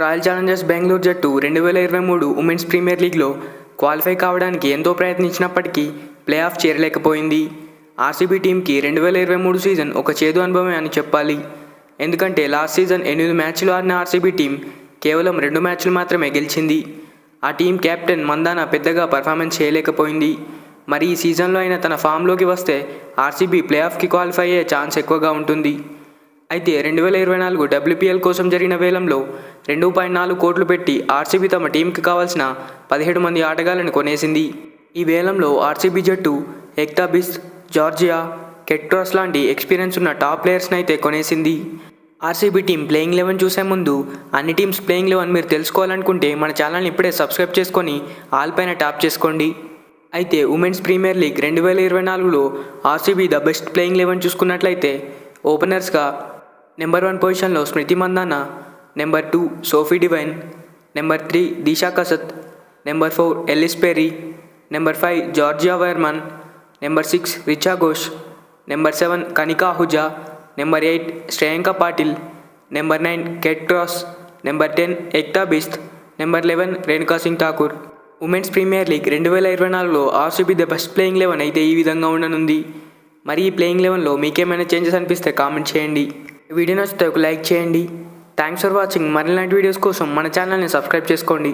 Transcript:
Royal Challengers Bengaluru జట్టు 2023 women's premier లీగ్లో qualify కావడానికి ఎంతో ప్రయత్నించినప్పటికీ ప్లే ఆఫ్ చేరలేకపోయింది. ఆర్సీబీ టీంకి 2023 సీజన్ ఒక చేదు అనుభవమే అని చెప్పాలి. ఎందుకంటే లాస్ట్ సీజన్ 8 మ్యాచ్లు ఆడిన ఆర్సీబీ టీం కేవలం 2 మ్యాచ్లు మాత్రమే గెలిచింది. ఆ టీం కెప్టెన్ మందాన పెద్దగా పర్ఫార్మెన్స్ చేయలేకపోయింది. మరి ఈ సీజన్లో అయినా తన ఫామ్లోకి వస్తే ఆర్సీబీ ప్లే ఆఫ్కి క్వాలిఫై అయ్యే ఛాన్స్ ఎక్కువగా ఉంటుంది. అయితే 2024 WPL కోసం జరిగిన వేలంలో 2.4 కోట్లు పెట్టి ఆర్సీబీ తమ టీంకి కావాల్సిన 17 మంది ఆటగాళ్లను కొనేసింది. ఈ వేలంలో ఆర్సీబీ జట్టు ఎక్తా బిస్ట్, జార్జియా, కెట్రాస్ లాంటి ఎక్స్పీరియన్స్ ఉన్న టాప్ ప్లేయర్స్ని అయితే కొనేసింది. ఆర్సీబీ టీం ప్లేయింగ్ 11 చూసే ముందు అన్ని టీమ్స్ ప్లేయింగ్ 11 మీరు తెలుసుకోవాలనుకుంటే మన ఛానల్ని ఇప్పుడే సబ్స్క్రైబ్ చేసుకొని ఆల్ పైన ట్యాప్ చేసుకోండి. అయితే ఉమెన్స్ ప్రీమియర్ లీగ్ 2024లో ఆర్సీబీ ద బెస్ట్ ప్లేయింగ్ 11 చూసుకున్నట్లయితే ఓపెనర్స్గా నెంబర్ 1 పొజిషన్లో Smriti Mandhana, number 2 Sophie Devine, number 3 Disha Kasat, number 4 Ellyse Perry, number 5 Georgia Wareham, number 6 Richa Ghosh, number 7 Kanika Ahuja, number 8 Shreyanka Patil, number 9 Kate Cross, number 10 Ekta Bisht, number 11 Renuka Singh Thakur. Women's premier league 2024లో RCB the best playing 11 అయితే ఈ విధంగా ఉండనుంది. మరి ఈ ప్లేయింగ్ 11లో మీకేమైనా చేంజెస్ అనిపిస్తే కామెంట్ చేయండి. వీడియో నచ్చితే ఒక లైక్ చేయండి. Thanks for watching. మరిలాంటి వీడియోస్ కోసం మన ఛానల్ని సబ్స్క్రైబ్ చేసుకోండి.